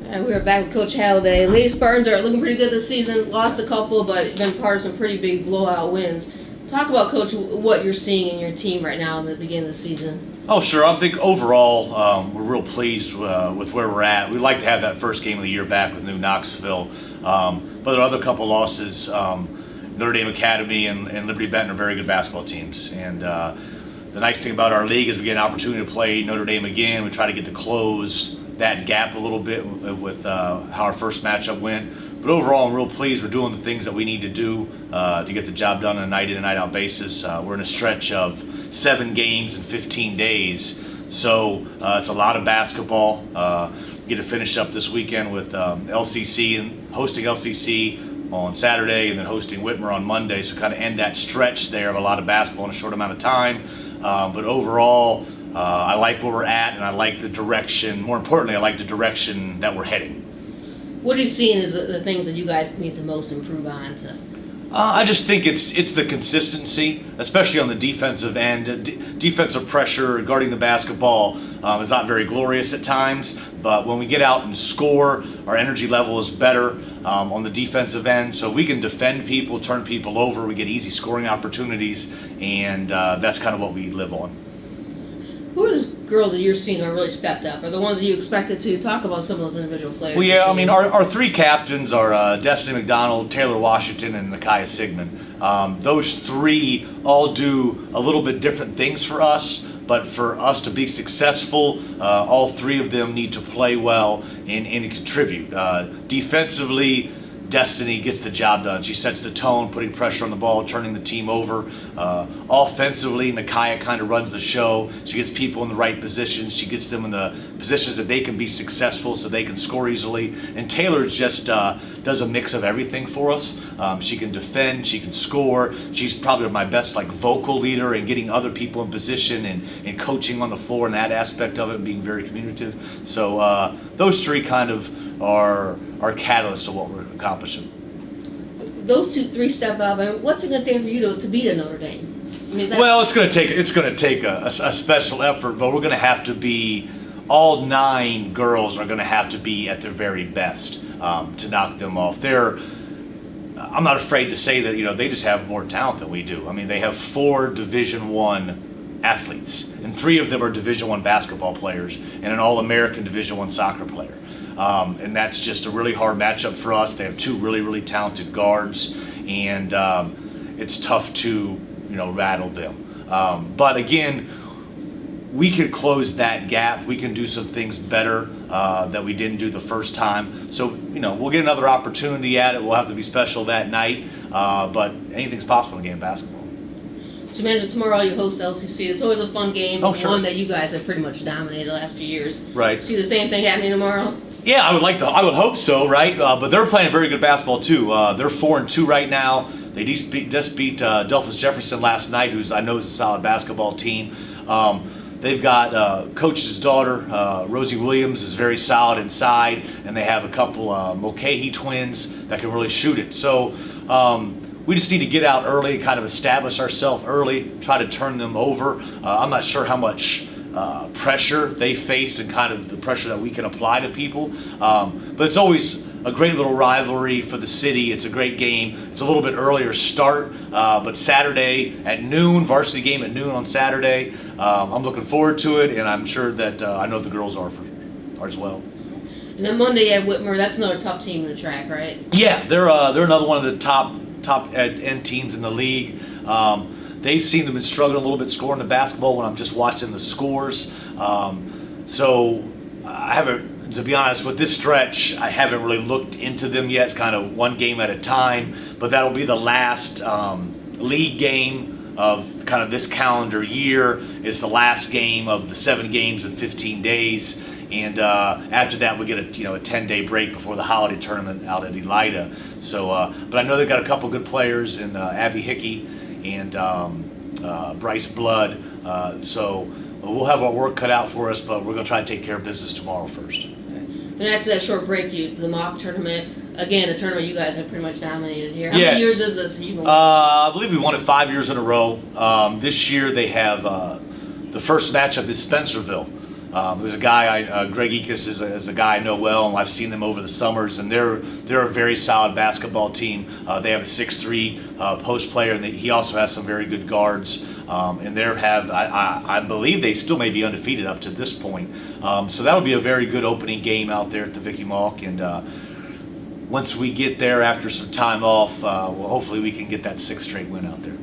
And we are back with Coach Halliday. Lady Spartans are looking pretty good this season. Lost a couple, but been part of some pretty big blowout wins. Talk about, Coach, what you're seeing in your team right now in the beginning of the season. Oh, sure. I think overall we're real pleased with where we're at. We'd like to have that first game of the year back with New Knoxville. But there are other couple losses. Notre Dame Academy and Liberty Benton are very good basketball teams. And the nice thing about our league is we get an opportunity to play Notre Dame again. We try to get to close that gap a little bit with how our first matchup went. But overall, I'm real pleased. We're doing the things that we need to do to get the job done on a night in and night out basis. We're in a stretch of 7 games in 15 days. So it's a lot of basketball. We get to finish up this weekend with LCC and hosting LCC on Saturday and then hosting Whitmer on Monday. So kind of end that stretch there of a lot of basketball in a short amount of time. But overall, I like where we're at, and I like the direction. More importantly, I like the direction that we're heading. What are you seeing as the things that you guys need to most improve on to? I just think it's the consistency, especially on the defensive end. Defensive pressure guarding the basketball is not very glorious at times, but when we get out and score, our energy level is better on the defensive end. So if we can defend people, turn people over, we get easy scoring opportunities, and that's kind of what we live on. Who are the girls that you're seeing are really stepped up? Are the ones that you expected to? Talk about some of those individual players. Well, yeah, I mean, our 3 captains are Destiny McDonald, Taylor Washington, and Nakia Sigmund. Those 3 all do a little bit different things for us, but for us to be successful, all 3 of them need to play well and contribute. Defensively, Destiny gets the job done. She sets the tone, putting pressure on the ball, turning the team over. Offensively, Nakia kind of runs the show. She gets people in the right positions. She gets them in the positions that they can be successful so they can score easily. And Taylor just does a mix of everything for us. She can defend, she can score. She's probably my best vocal leader and getting other people in position and coaching on the floor and that aspect of it, being very communicative. So those 3 kind of are catalysts to what we're accomplishing. Those 3 step up. I mean, what's it going to take for you to beat a Notre Dame? I mean, well, it's going to take a special effort, but we're going to have to be. All 9 girls are going to have to be at their very best to knock them off. I'm not afraid to say that they just have more talent than we do. I mean, they have 4 Division I athletes, and 3 of them are Division I basketball players and an All-American Division I soccer player. And that's just a really hard matchup for us. They have 2 really, really talented guards, and it's tough to, rattle them. But again, we could close that gap. We can do some things better that we didn't do the first time. So, we'll get another opportunity at it. We'll have to be special that night, but anything's possible in a game of basketball. So, imagine tomorrow you host LCC. It's always a fun game. Oh, sure. One that you guys have pretty much dominated the last few years. Right. See the same thing happening tomorrow? Yeah, I would hope so, right? But they're playing very good basketball too. They're 4-2 right now. They just beat Delphus Jefferson last night, who's I know is a solid basketball team. They've got coach's daughter, Rosie Williams, is very solid inside, and they have a couple Mulcahy twins that can really shoot it. So we just need to get out early, kind of establish ourselves early, try to turn them over. I'm not sure how much pressure they face and kind of the pressure that we can apply to people. But it's always a great little rivalry for the city. It's a great game. It's a little bit earlier start, but Saturday at noon, varsity game at noon on Saturday. I'm looking forward to it, and I'm sure that I know the girls are as well. And then Monday at Whitmer, that's another tough team in the track, right? Yeah, they're another one of the top end teams in the league. They seem to have been struggling a little bit scoring the basketball when I'm just watching the scores. So I haven't, to be honest, with this stretch, I haven't really looked into them yet. It's kind of one game at a time, but that'll be the last league game of kind of this calendar year. It's the last game of the 7 games in 15 days. And after that, we get a 10-day break before the Halliday Tournament out at Elida. So, but I know they've got a couple good players in Abby Hickey and Bryce Blood. So we'll have our work cut out for us, but we're going to try to take care of business tomorrow first. And after that short break, the Mauk Tournament, again, a tournament you guys have pretty much dominated here. How many years is this? I believe we won it 5 years in a row. This year they have the first matchup is Spencerville. There's a guy, Greg Ekus is a guy I know well, and I've seen them over the summers, and they're a very solid basketball team. They have a 6'3" post player, and he also has some very good guards. And I believe they still may be undefeated up to this point. So that'll be a very good opening game out there at the Vicky Mauk, and once we get there after some time off, well, hopefully we can get that 6th straight win out there.